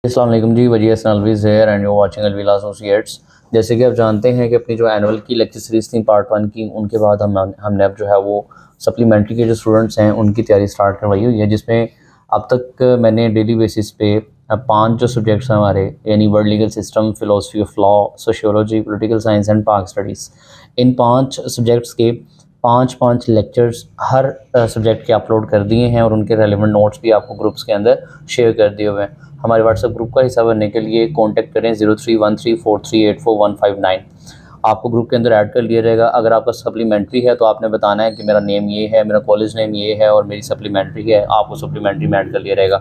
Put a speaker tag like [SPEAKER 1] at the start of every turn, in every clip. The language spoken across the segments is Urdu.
[SPEAKER 1] السلام علیکم جی، Wajiha Hasan always here and you watching Alvila Associates. جیسے کہ آپ جانتے ہیں کہ اپنی جو اینول کی لیکچر سیریز تھیں پارٹ 1 کی، ان کے بعد ہم نے اب جو ہے وہ سپلیمنٹری کے جو اسٹوڈنٹس ہیں ان کی تیاری سٹارٹ کروائی ہوئی ہے، جس میں اب تک میں نے ڈیلی بیسس پہ 5 جو سبجیکٹس ہیں ہمارے، یعنی world legal system, philosophy of law, sociology, political science and پاک اسٹڈیز، ان 5 سبجیکٹس کے 5 لیکچرز ہر سبجیکٹ کے اپلوڈ کر دیے ہیں، اور ان کے ریلیونٹ نوٹس بھی آپ کو گروپس کے اندر شیئر کر دیے ہوئے ہیں۔ ہمارے واٹس ایپ گروپ کا حصہ بننے کے لیے کانٹیکٹ کریں 031343844159۔ آپ کو گروپ کے اندر ایڈ کر لیا جائے گا۔ اگر آپ کا سپلیمنٹری ہے تو آپ نے بتانا ہے کہ میرا نیم یہ ہے، میرا کالج نیم یہ ہے اور میری سپلیمنٹری ہے، آپ کو سپلیمنٹری میں ایڈ کر لیا جائے گا۔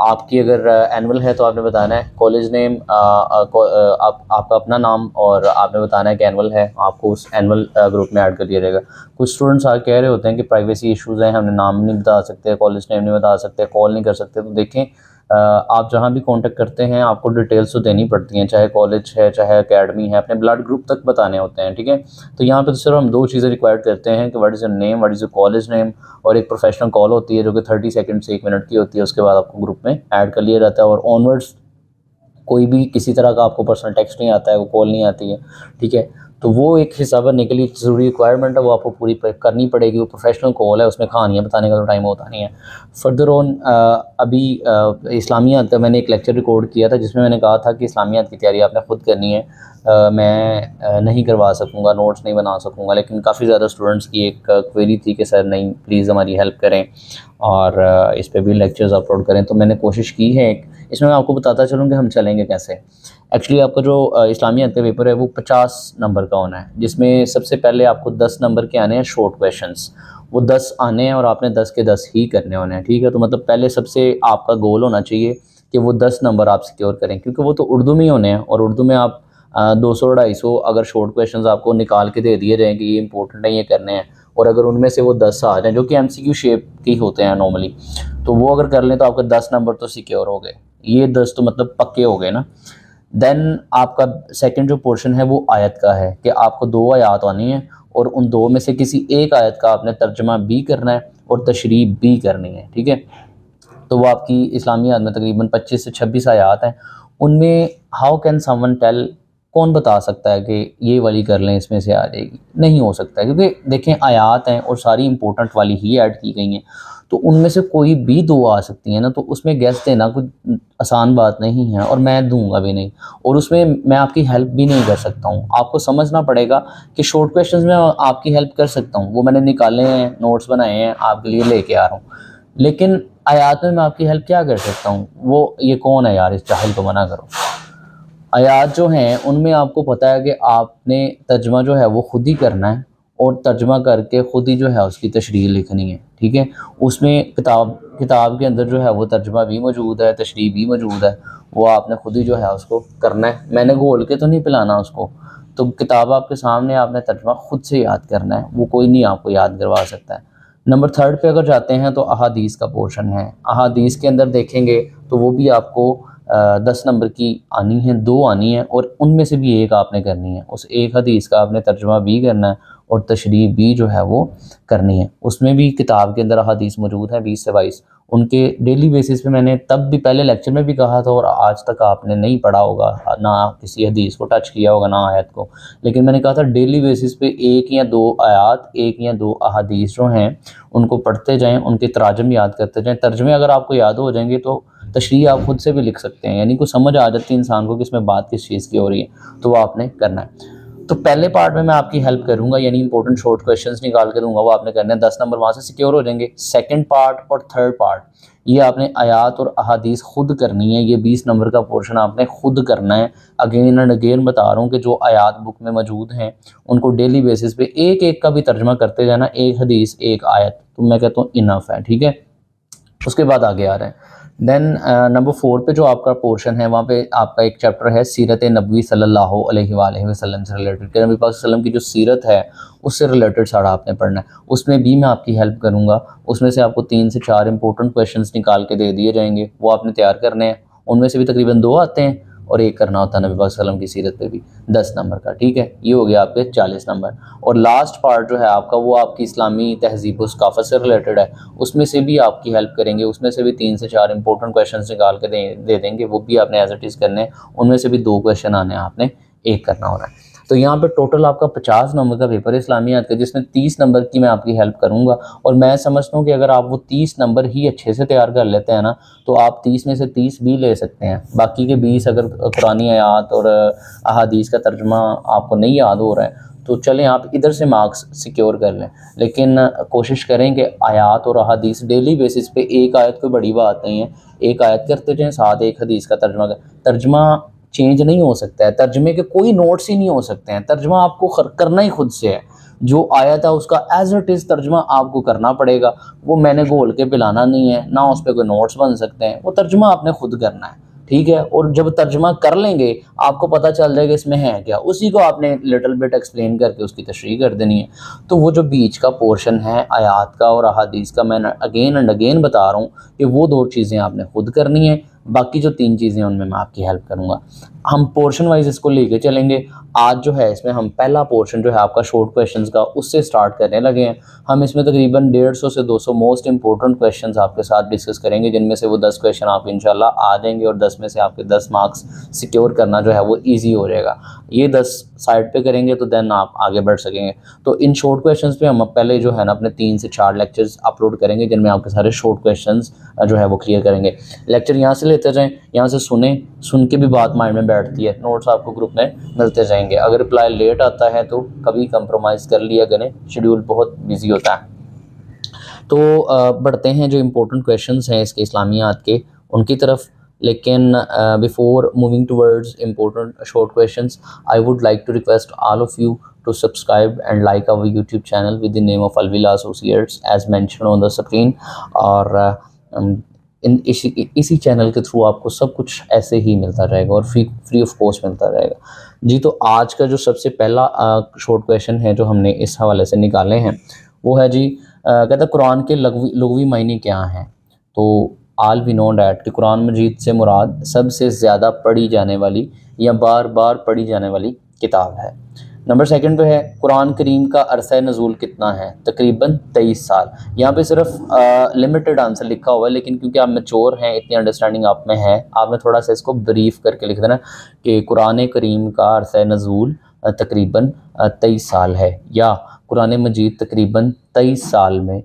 [SPEAKER 1] آپ کی اگر اینول ہے تو آپ نے بتانا ہے کالج نیم، آپ کا اپنا نام، اور آپ نے بتانا ہے کہ اینول ہے، آپ کو اس اینول گروپ میں ایڈ کر دیا جائے گا۔ کچھ اسٹوڈنٹس کہہ رہے ہوتے ہیں کہ پرائیویسی ایشوز ہیں، ہم نے نام نہیں بتا سکتے، کالج نیم نہیں بتا سکتے، کال نہیں کر سکتے۔ تو دیکھیں، آپ جہاں بھی کانٹیکٹ کرتے ہیں آپ کو ڈیٹیلس تو دینی پڑتی ہیں، چاہے کالج ہے چاہے اکیڈمی ہے، اپنے بلڈ گروپ تک بتانے ہوتے ہیں، ٹھیک ہے۔ تو یہاں پہ تو صرف ہم 2 چیزیں ریکوائر کرتے ہیں کہ what is your name, what is your college name, اور ایک پروفیشنل کال ہوتی ہے جو کہ 30 سیکنڈ سے 1 منٹ کی ہوتی ہے۔ اس کے بعد آپ کو گروپ میں ایڈ کر لیا جاتا ہے، اور آنورڈس کوئی بھی کسی طرح کا آپ کو پرسنل ٹیکسٹ نہیں آتا ہے، وہ کال نہیں آتی ہے، ٹھیک ہے۔ تو وہ ایک حصہ بننے کے لیے ضروری ریکوائرمنٹ ہے، وہ آپ کو پوری کرنی پڑے گی۔ وہ پروفیشنل کال ہے، اس میں کہانیاں بتانے کا تو ٹائم ہوتا نہیں ہے۔ فردر آن ابھی اسلامیات کا میں نے ایک لیکچر ریکارڈ کیا تھا، جس میں نے کہا تھا کہ اسلامیات کی تیاری آپ نے خود کرنی ہے، میں نہیں کروا سکوں گا، نوٹس نہیں بنا سکوں گا، لیکن کافی زیادہ اسٹوڈنٹس کی ایک کویری تھی کہ سر نہیں، پلیز ہماری ہیلپ کریں اور اس پہ بھی لیکچرز اپلوڈ کریں۔ تو میں نے کوشش کی ہے، اس میں آپ کو بتاتا چلوں کہ ہم چلیں گے کیسے۔ ایکچولی آپ کا جو اسلامیات کا پیپر ہے وہ 50 نمبر کا ہونا ہے، جس میں سب سے پہلے آپ کو 10 نمبر کے آنے ہیں شارٹ کویشچنس، وہ 10 آنے ہیں اور آپ نے 10 کے 10 ہی کرنے ہونے ہیں، ٹھیک ہے۔ تو مطلب پہلے سب سے آپ کا گول ہونا چاہیے کہ وہ 10 نمبر آپ سیکیور کریں، کیونکہ وہ تو اردو میں ہی ہونے ہیں، اور اردو میں آپ 200-250 اگر شارٹ کویشچنز آپ کو نکال کے دے دیے جائیں کہ یہ امپورٹنٹ ہے، یہ کرنے ہیں، اور اگر ان میں سے وہ 10 آ جائیں جو کہ MCQ شیپ کے ہوتے ہیں نارملی، تو وہ اگر کر لیں تو آپ کا 10 نمبر تو سیکیور ہو گئے، یہ 10 تو مطلب پکے ہو گئے نا۔ دین آپ کا سیکنڈ جو پورشن ہے وہ آیت کا ہے، کہ آپ کو 2 آیات آنی ہیں، اور ان 2 میں سے کسی ایک آیت کا آپ نے ترجمہ بھی کرنا ہے اور تشریح بھی کرنی ہے، ٹھیک ہے۔ تو وہ آپ کی اسلامیات میں تقریباً 25 سے 26 آیات ہیں۔ ان میں how can some one tell, کون بتا سکتا ہے کہ یہ والی کر لیں اس میں سے آ جائے گی؟ نہیں ہو سکتا ہے، کیونکہ دیکھیں آیات ہیں اور ساری امپورٹنٹ والی ہی ایڈ کی گئی ہیں، تو ان میں سے کوئی بھی 2 آ سکتی ہیں نا، تو اس میں گیس دینا کوئی آسان بات نہیں ہے، اور میں دوں گا بھی نہیں، اور اس میں میں آپ کی ہیلپ بھی نہیں کر سکتا ہوں۔ آپ کو سمجھنا پڑے گا کہ شارٹ کویشچنز میں آپ کی ہیلپ کر سکتا ہوں، وہ میں نے نکالے ہیں، نوٹس بنائے ہیں، آپ کے لیے لے کے آ رہا ہوں، لیکن آیات میں آپ کی ہیلپ کیا کر سکتا ہوں؟ وہ یہ کون ہے یار، اس جاہل کو منع کرو۔ آیات جو ہیں ان میں آپ کو پتہ ہے کہ آپ نے ترجمہ جو ہے وہ خود ہی کرنا ہے، اور ترجمہ کر کے خود ہی جو ہے اس کی تشریح لکھنی ہے، ٹھیک ہے۔ اس میں کتاب کے اندر جو ہے وہ ترجمہ بھی موجود ہے، تشریح بھی موجود ہے، وہ آپ نے خود ہی جو ہے اس کو کرنا ہے، میں نے گھول کے تو نہیں پلانا اس کو۔ تو کتاب آپ کے سامنے، آپ نے ترجمہ خود سے یاد کرنا ہے، وہ کوئی نہیں آپ کو یاد کروا سکتا ہے۔ نمبر 3 پہ اگر جاتے ہیں تو احادیث کا پورشن ہے۔ احادیث کے اندر دیکھیں گے تو وہ بھی آپ کو 10 نمبر کی آنی ہیں، 2 آنی ہیں، اور ان میں سے بھی ایک آپ نے کرنی ہے، اس ایک حدیث کا آپ نے ترجمہ بھی کرنا ہے اور تشریح بھی جو ہے وہ کرنی ہے۔ اس میں بھی کتاب کے اندر احادیث موجود ہیں 20 سے 22، ان کے ڈیلی بیسس پہ میں نے تب بھی پہلے لیکچر میں بھی کہا تھا، اور آج تک آپ نے نہیں پڑھا ہوگا، نہ کسی حدیث کو ٹچ کیا ہوگا نہ آیت کو، لیکن میں نے کہا تھا ڈیلی بیسس پہ 1 یا 2 آیات، 1 یا 2 احادیث جو ہیں ان کو پڑھتے جائیں، ان کے تراجم یاد کرتے جائیں۔ ترجمے اگر آپ کو یاد ہو جائیں گے تو تشریح آپ خود سے بھی لکھ سکتے ہیں، یعنی کوئی سمجھ آ جاتی ہے انسان کو کہ اس میں بات کس چیز کی ہو رہی ہے، تو وہ آپ نے کرنا ہے۔ تو پہلے پارٹ میں آپ کی ہیلپ کروں گا، یعنی امپورٹنٹ شارٹ کویشچنز نکال کے دوں گا، وہ آپ نے کرنے ہیں، 10 نمبر وہاں سے سیکیور ہو جائیں گے۔ سیکنڈ پارٹ اور تھرڈ پارٹ یہ آپ نے آیات اور احادیث خود کرنی ہے، یہ 20 نمبر کا پورشن آپ نے خود کرنا ہے۔ اگین اینڈ اگین بتا رہا ہوں کہ جو آیات بک میں موجود ہیں ان کو ڈیلی بیسس پہ ایک ایک کا بھی ترجمہ کرتے جانا، ایک حدیث ایک آیت، تو میں کہتا ہوں انف ہے، ٹھیک ہے۔ اس کے بعد آگے آ رہے ہیں۔ دین نمبر 4 پہ جو آپ کا پورشن ہے، وہاں پہ آپ کا ایک چیپٹر ہے سیرت نبوی صلی اللہ علیہ وآلہ وسلم سے ریلیٹڈ، کہ نبی پاک صلی اللہ علیہ وسلم کی جو سیرت ہے اس سے ریلیٹڈ سارا آپ نے پڑھنا ہے۔ اس میں بھی میں آپ کی ہیلپ کروں گا، اس میں سے آپ کو 3 سے 4 امپورٹنٹ کویشچنس نکال کے دے دیے جائیں گے، وہ آپ نے تیار کرنے ہیں، ان میں سے بھی تقریباً 2 آتے ہیں، اور ایک کرنا ہوتا ہے نبی پاک صلی اللہ علیہ وسلم کی سیرت پہ بھی 10 نمبر کا، ٹھیک ہے. یہ ہو گیا آپ کے 40 نمبر. اور لاسٹ پارٹ جو ہے آپ کا وہ آپ کی اسلامی تہذیب و ثقافت سے ریلیٹڈ ہے، اس میں سے بھی آپ کی ہیلپ کریں گے، اس میں سے بھی 3 سے 4 امپورٹنٹ کویشچنس نکال کے دے دیں گے، وہ بھی آپ نے ایز اٹ از کرنے ہیں. ان میں سے بھی 2 کویشچن آنے ہیں، آپ نے ایک کرنا ہونا ہے. تو یہاں پہ ٹوٹل آپ کا 50 نمبر کا پیپر ہے اسلامیات کا، جس میں 30 نمبر کی میں آپ کی ہیلپ کروں گا. اور میں سمجھتا ہوں کہ اگر آپ وہ 30 نمبر ہی اچھے سے تیار کر لیتے ہیں نا تو آپ 30 میں سے 30 بھی لے سکتے ہیں. باقی کے 20 اگر قرآن آیات اور احادیث کا ترجمہ آپ کو نہیں یاد ہو رہا ہے تو چلیں آپ ادھر سے مارکس سیکیور کر لیں، لیکن کوشش کریں کہ آیات اور احادیث ڈیلی بیسس پہ، ایک آیت کوئی بڑی بات نہیں ہے، ایک آیت کرتے جائیں، ساتھ ایک حدیث کا ترجمہ چینج نہیں ہو سکتا ہے، ترجمے کے کوئی نوٹس ہی نہیں ہو سکتے ہیں، ترجمہ آپ کو کرنا ہی خود سے ہے. جو آیت ہے اس کا ایز اٹ از ترجمہ آپ کو کرنا پڑے گا، وہ میں نے گھول کے پلانا نہیں ہے، نہ اس پہ کوئی نوٹس بن سکتے ہیں، وہ ترجمہ آپ نے خود کرنا ہے، ٹھیک ہے. اور جب ترجمہ کر لیں گے آپ کو پتہ چل جائے گا اس میں ہے کیا، اسی کو آپ نے لٹل بٹ ایکسپلین کر کے اس کی تشریح کر دینی ہے. تو وہ جو بیچ کا پورشن ہے آیات کا اور احادیث کا، میں اگین اینڈ اگین بتا رہا ہوں کہ وہ 2 چیزیں آپ نے خود کرنی ہیں، باقی جو 3 چیزیں ان میں آپ کی ہیلپ کروں گا. ہم پورشن وائز اس کو لے کے چلیں گے. آج جو ہے اس میں ہم پہلا پورشن جو ہے آپ کا شارٹ کویشچنز کا اس سے سٹارٹ کرنے لگے ہیں. ہم اس میں تقریباً 150 سے 200 موسٹ امپورٹنٹ کویشچنز آپ کے ساتھ ڈسکس کریں گے، جن میں سے وہ 10 کویشچن آپ انشاءاللہ آ جائیں گے اور 10 میں سے آپ کے 10 مارکس سیکیور کرنا جو ہے وہ ایزی ہو جائے گا. یہ 10 سائڈ پہ کریں گے تو دین آپ آگے بڑھ سکیں گے. تو ان شارٹ کویشچنز پہ ہم پہلے جو ہے نا اپنے 3 سے 4 لیکچرز اپلوڈ کریں گے، جن میں آپ کے سارے شارٹ کویشچنز جو ہے وہ کلیئر کریں گے. لیکچر یہاں سے لیتے جائیں، یہاں سے سن کے بھی بات مائنڈ میں بیٹھتی ہے، نوٹس آپ کو گروپ میں ملتے جائیں گے. اگر رپلائی لیٹ آتا ہے تو کبھی کمپرومائز کر لیا کریں، شیڈیول بہت بزی ہوتا ہے. تو بڑھتے ہیں جو امپورٹنٹ کویشچنس ہیں اس کے اسلامیات کے ان کی طرف. لیکن before moving towards important short questions, I would like to request all of you to subscribe and like our YouTube channel with the name of Alvila Associates as mentioned on the screen. اور اسی چینل کے تھرو آپ کو سب کچھ ایسے ہی ملتا رہے گا اور فری آف کاسٹ ملتا رہے گا. جی تو آج کا جو سب سے پہلا شارٹ کویشچن ہے جو ہم نے اس حوالے سے نکالے ہیں وہ ہے جی کہتا ہے قرآن کے لغوی معنی کیا ہیں. تو آل وی نو دیٹ کہ قرآن مجید سے مراد سب سے زیادہ پڑھی جانے والی یا بار بار پڑھی جانے والی کتاب ہے. نمبر 2 پہ ہے قرآن کریم کا عرصہ نزول کتنا ہے؟ تقریباً 23 سال. یہاں پہ صرف لمیٹڈ آنسر لکھا ہوا ہے، لیکن کیونکہ آپ میچور ہیں، اتنی انڈرسٹینڈنگ آپ میں ہے، آپ نے تھوڑا سا اس کو بریف کر کے لکھ دینا کہ قرآن کریم کا عرصہ نزول تقریباً 23 سال ہے، یا قرآن مجید تقریباً 23 سال میں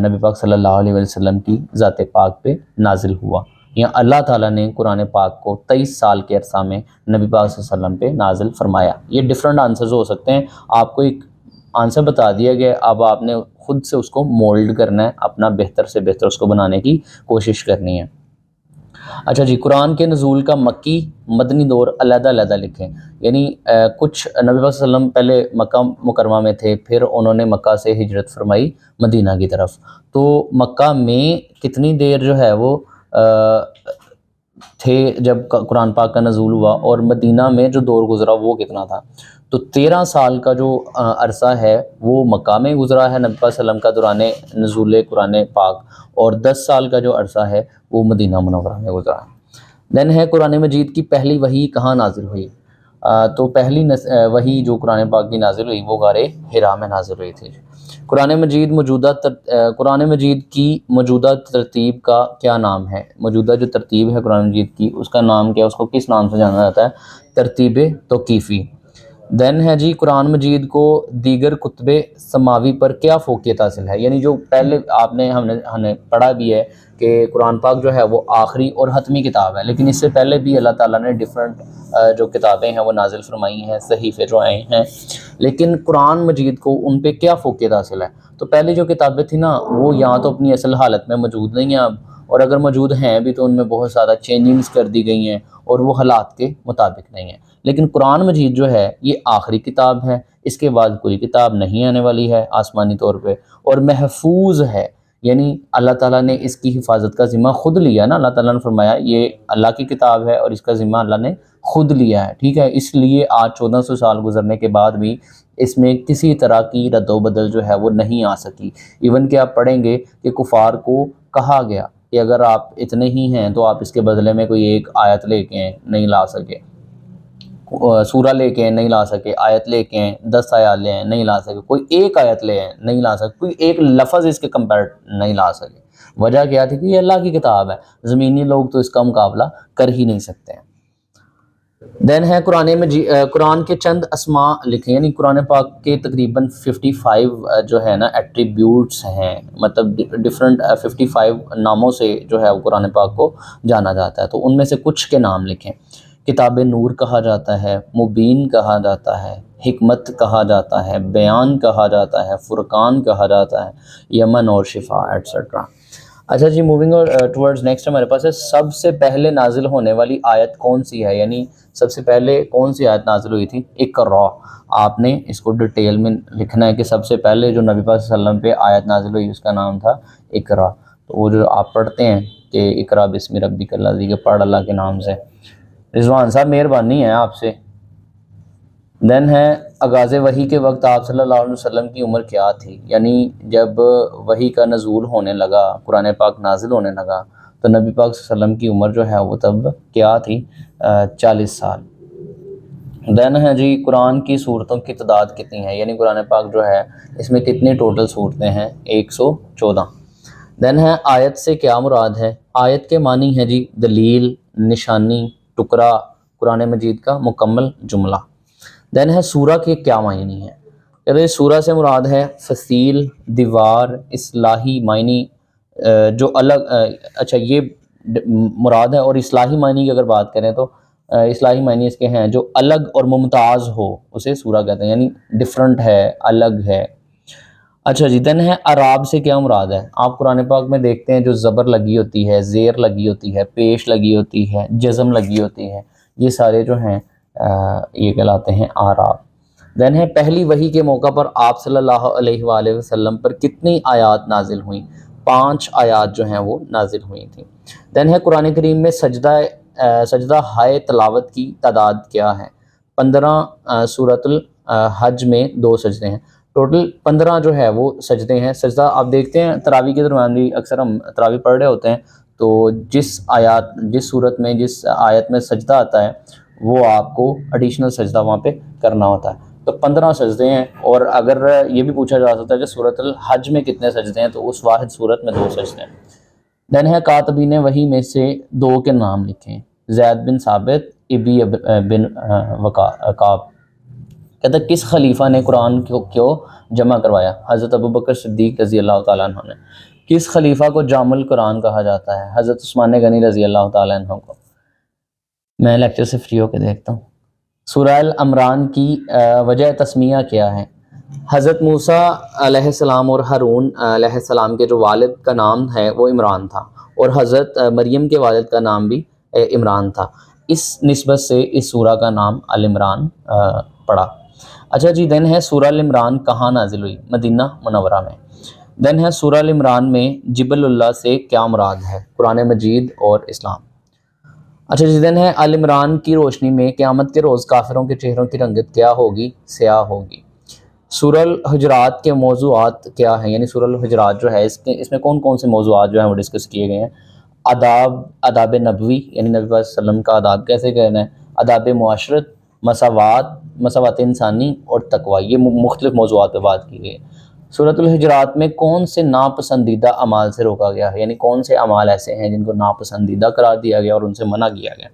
[SPEAKER 1] نبی پاک صلی اللہ علیہ وسلم کی ذات پاک پہ نازل ہوا، یا اللہ تعالیٰ نے قرآن پاک کو 23 سال کے عرصہ میں نبی پاک صلی اللہ علیہ وسلم پہ نازل فرمایا. یہ ڈفرینٹ آنسرز ہو سکتے ہیں، آپ کو ایک آنسر بتا دیا گیا، اب آپ نے خود سے اس کو مولڈ کرنا ہے، اپنا بہتر سے بہتر اس کو بنانے کی کوشش کرنی ہے. اچھا جی، قرآن کے نزول کا مکی مدنی دور علیحدہ علیحدہ لکھیں. یعنی کچھ نبی پاک صلی اللہ علیہ وسلم پہلے مکہ مکرمہ میں تھے، پھر انہوں نے مکہ سے ہجرت فرمائی مدینہ کی طرف. تو مکہ میں کتنی دیر جو ہے وہ تھے جب قرآن پاک کا نزول ہوا، اور مدینہ میں جو دور گزرا وہ کتنا تھا؟ تو 13 سال کا جو عرصہ ہے وہ مکہ میں گزرا ہے نبی پاک صلی اللہ علیہ وسلم کا دوران نزول قرآن پاک، اور 10 سال کا جو عرصہ ہے وہ مدینہ منورہ میں گزرا. دین ہے قرآن مجید کی پہلی وحی کہاں نازل ہوئی؟ تو پہلی وحی جو قرآن پاک کی نازل ہوئی وہ غار حرا میں نازل ہوئی تھی. قرآن مجید کی موجودہ ترتیب کا کیا نام ہے؟ موجودہ جو ترتیب ہے قرآن مجید کی اس کا نام کیا ہے؟ اس کو کس نام سے جانا جاتا ہے؟ ترتیب توقیفی. دین ہے جی قرآن مجید کو دیگر کتب سماوی پر کیا فوقیت حاصل ہے؟ یعنی جو پہلے ہم نے پڑھا بھی ہے کہ قرآن پاک جو ہے وہ آخری اور حتمی کتاب ہے، لیکن اس سے پہلے بھی اللہ تعالیٰ نے ڈیفرنٹ جو کتابیں ہیں وہ نازل فرمائی ہیں، صحیفے جو آئے ہیں، لیکن قرآن مجید کو ان پہ کیا فوقیت حاصل ہے؟ تو پہلی جو کتابیں تھیں نا وہ یہاں تو اپنی اصل حالت میں موجود نہیں ہیں اب، اور اگر موجود ہیں بھی تو ان میں بہت زیادہ چینجنگز کر دی گئی ہیں اور وہ حالات کے مطابق نہیں ہیں. لیکن قرآن مجید جو ہے یہ آخری کتاب ہے، اس کے بعد کوئی کتاب نہیں آنے والی ہے آسمانی طور پہ، اور محفوظ ہے. یعنی اللہ تعالیٰ نے اس کی حفاظت کا ذمہ خود لیا نا، اللہ تعالیٰ نے فرمایا یہ اللہ کی کتاب ہے اور اس کا ذمہ اللہ نے خود لیا ہے، ٹھیک ہے. اس لیے آج 1400 سال گزرنے کے بعد بھی اس میں کسی طرح کی رد و بدل جو ہے وہ نہیں آ سکی. ایون کہ آپ پڑھیں گے کہ کفار کو کہا گیا کہ اگر آپ اتنے ہی ہیں تو آپ اس کے بدلے میں کوئی ایک آیت لے کے نہیں لا سکے، سورہ لے کے نہیں لا سکے، آیت لے کے 10 آیات لے نہیں لا سکے، کوئی ایک آیت لے نہیں لا سکے، کوئی ایک لفظ اس کے کمپیئر نہیں لا سکے۔ وجہ کیا تھی کہ یہ اللہ کی کتاب ہے، زمینی لوگ تو اس کا مقابلہ کر ہی نہیں سکتے ہیں۔ دین ہے قرآن کے چند اسماء لکھیں، یعنی قرآن پاک کے تقریباً 55 جو ہے نا ایٹریبیوٹس ہیں، مطلب ڈفرینٹ 55 ناموں سے جو ہے وہ قرآن پاک کو جانا جاتا ہے، تو ان میں سے کچھ کے نام لکھیں۔ کتاب نور کہا جاتا ہے، مبین کہا جاتا ہے، حکمت کہا جاتا ہے، بیان کہا جاتا ہے، فرقان کہا جاتا ہے، یمن اور شفا ایٹسٹرا۔ اچھا جی، موونگ ٹورڈز نیکسٹ ہمارے پاس ہے سب سے پہلے نازل ہونے والی آیت کون سی ہے، یعنی سب سے پہلے کون سی آیت نازل ہوئی تھی؟ اقرا۔ آپ نے اس کو ڈیٹیل میں لکھنا ہے کہ سب سے پہلے جو نبی پاک صلی اللہ علیہ وسلم پہ آیت نازل ہوئی اس کا نام تھا اقرا۔ تو وہ جو آپ پڑھتے ہیں کہ اقرا بسم ربک الذی، کہ پڑھ اللہ کے نام سے۔ رضوان صاحب مہربانی ہے آپ سے۔ دین ہے آغاز وحی کے وقت آپ صلی اللہ علیہ وسلم کی عمر کیا تھی، یعنی جب وحی کا نزول ہونے لگا، قرآن پاک نازل ہونے لگا، تو نبی پاک صلی اللہ علیہ وسلم کی عمر جو ہے وہ تب کیا تھی؟ 40 سال۔ دین ہے جی قرآن کی صورتوں کی تعداد کتنی ہے، یعنی قرآن پاک جو ہے اس میں کتنی ٹوٹل صورتیں ہیں؟ 114۔ دین ہے آیت سے کیا مراد ہے؟ آیت کے معنی ہے جی دلیل، نشانی، ٹکڑا، قرآن مجید کا مکمل جملہ۔ دین ہے سورہ کے کیا معنی ہے؟ کہتے ہیں سورہ سے مراد ہے فصیل، دیوار، اصلاحی معنی جو الگ اچھا یہ مراد ہے، اور اصلاحی معنی کی اگر بات کریں تو اصلاحی معنی اس کے ہیں جو الگ اور ممتاز ہو، اسے سورہ کہتے ہیں، یعنی ڈفرنٹ ہے، الگ ہے۔ اچھا جی، دین ہے اعراب سے کیا مراد ہے؟ آپ قرآن پاک میں دیکھتے ہیں جو زبر لگی ہوتی ہے، زیر لگی ہوتی ہے، پیش لگی ہوتی ہے، جزم لگی ہوتی ہے، یہ سارے جو ہیں یہ کہلاتے ہیں اعراب۔ دین ہے پہلی وحی کے موقع پر آپ صلی اللہ علیہ وآلہ وسلم پر کتنی آیات نازل ہوئیں؟ 5 آیات جو ہیں وہ نازل ہوئی تھیں۔ دین ہے قرآن کریم میں سجدہ ہائے تلاوت کی تعداد کیا ہے؟ 15 سورۃ الحج میں 2 سجدے ہیں، ٹوٹل 15 جو ہے وہ سجدے ہیں۔ سجدہ آپ دیکھتے ہیں تراویح کے درمیان بھی اکثر ہم تراویح پڑھ رہے ہوتے ہیں، تو جس صورت میں جس آیت میں سجدہ آتا ہے وہ آپ کو ایڈیشنل سجدہ وہاں پہ کرنا ہوتا ہے، تو 15 سجدے ہیں۔ اور اگر یہ بھی پوچھا جا سکتا ہے کہ سورۃ الحج میں کتنے سجدے ہیں، تو اس واحد صورت میں 2 سجدے ہیں۔ دین ہے کاتبین وحی میں سے 2 کے نام لکھیں، زید بن ثابت، ابی بن وقاب۔ کہتا ہے کس خلیفہ نے قرآن کو کیوں جمع کروایا؟ حضرت ابوبکر صدیق رضی اللہ تعالیٰ عنہ نے۔ کس خلیفہ کو جامع القرآن کہا جاتا ہے؟ حضرت عثمان غنی رضی اللہ تعالیٰ عنہ کو۔ میں لیکچر سے فری ہو کے دیکھتا ہوں۔ سورہ العمران کی وجہ تسمیہ کیا ہے؟ حضرت موسیٰ علیہ السلام اور ہارون علیہ السلام کے جو والد کا نام ہے وہ عمران تھا، اور حضرت مریم کے والد کا نام بھی عمران تھا، اس نسبت سے اس سورہ کا نام العمران پڑا۔ اچھا جی، دین ہے سورہ العمران کہاں نازل ہوئی؟ مدینہ منورہ میں۔ دین ہے سورہ العمران میں جبل اللہ سے کیا مراد ہے؟ قرآن مجید اور اسلام۔ اچھا جی، دین ہے العمران کی روشنی میں قیامت کے روز کافروں کے چہروں کی رنگت کیا ہوگی؟ سیاہ ہوگی۔ سورہ الحجرات کے موضوعات کیا ہیں؟ یعنی سورہ الحجرات جو ہے اس میں کون کون سے موضوعات جو ہیں وہ ڈسکس کیے گئے ہیں؟ آداب نبوی، یعنی نبی صلی اللہ علیہ وسلم کا آداب کیسے کہنا ہے، آداب معاشرت، مساوات انسانی اور تقوی، یہ مختلف موضوعات پہ بات کی گئی ہے۔ سورۃ الحجرات میں کون سے ناپسندیدہ اعمال سے روکا گیا ہے؟ یعنی کون سے اعمال ایسے ہیں جن کو ناپسندیدہ قرار دیا گیا اور ان سے منع کیا گیا؟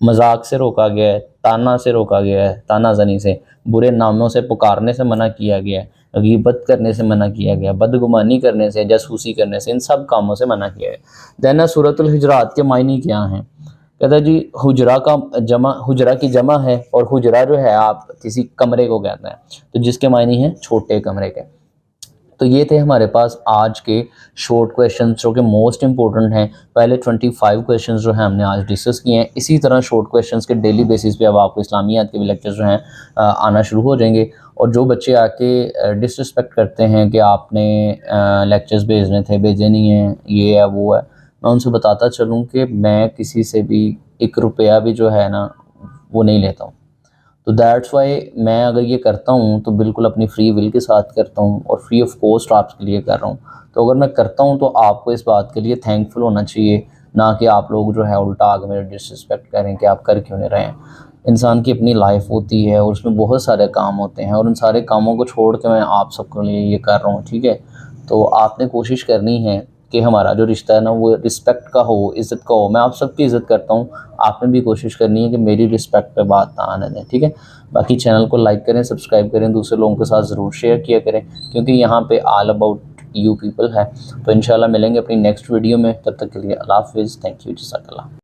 [SPEAKER 1] مذاق سے روکا گیا ہے، طعنہ سے روکا گیا ہے، طعنہ زنی سے، برے ناموں سے پکارنے سے منع کیا گیا ہے، غیبت کرنے سے منع کیا گیا، بدگمانی کرنے سے، جاسوسی کرنے سے، ان سب کاموں سے منع کیا گیا۔ دینا سورۃ الحجرات کے معنی کیا ہیں؟ کہتا ہے جی حجرہ کی جمع ہے، اور حجرہ جو ہے آپ کسی کمرے کو کہتے ہیں، تو جس کے معنی ہیں چھوٹے کمرے کے۔ تو یہ تھے ہمارے پاس آج کے شارٹ کویشچنز جو کہ موسٹ امپورٹنٹ ہیں۔ پہلے 25 کویشچنز جو ہیں ہم نے آج ڈسکس کیے ہیں۔ اسی طرح شارٹ کویشچنز کے ڈیلی بیسس پہ اب آپ کو اسلامیات کے بھی لیکچرز جو ہیں آنا شروع ہو جائیں گے، اور جو بچے آ کے ڈسرسپیکٹ کرتے ہیں کہ آپ نے لیکچرز بھیجنے تھے، بھیجے نہیں ہیں، یہ ہے وہ ہے، میں ان سے بتاتا چلوں کہ میں کسی سے بھی 1 روپیہ بھی جو ہے نا وہ نہیں لیتا ہوں۔ تو تو دیٹس وائی میں اگر یہ کرتا ہوں تو بالکل اپنی فری ول کے ساتھ کرتا ہوں اور فری آف کاسٹ آپ کے لیے کر رہا ہوں. تو اگر میں کرتا ہوں تو آپ کو اس بات کے لیے تھینکفل ہونا چاہیے، نہ کہ آپ لوگ جو ہے الٹا آگے میرے ڈس رسپیکٹ کریں کہ آپ کر کیوں نہیں رہے ہیں. انسان کی اپنی لائف ہوتی ہے اور اس میں بہت سارے کام ہوتے ہیں، اور ان سارے کاموں کو چھوڑ کے میں آپ سب کے لیے یہ کر رہا ہوں. ٹھیک ہے، تو آپ نے کوشش کرنی ہے کہ ہمارا جو رشتہ ہے نا وہ رسپیکٹ کا ہو، عزت کا ہو. میں آپ سب کی عزت کرتا ہوں، آپ نے بھی کوشش کرنی ہے کہ میری رسپیکٹ پہ بات نہ آنے دیں. ٹھیک ہے، باقی چینل کو لائک کریں، سبسکرائب کریں، دوسرے لوگوں کے ساتھ ضرور شیئر کیا کریں، کیونکہ یہاں پہ آل اباؤٹ یو پیپل ہے. تو انشاءاللہ ملیں گے اپنی نیکسٹ ویڈیو میں، تب تک کے لیے اللہ حافظ. تھینک یو، جزاک اللہ.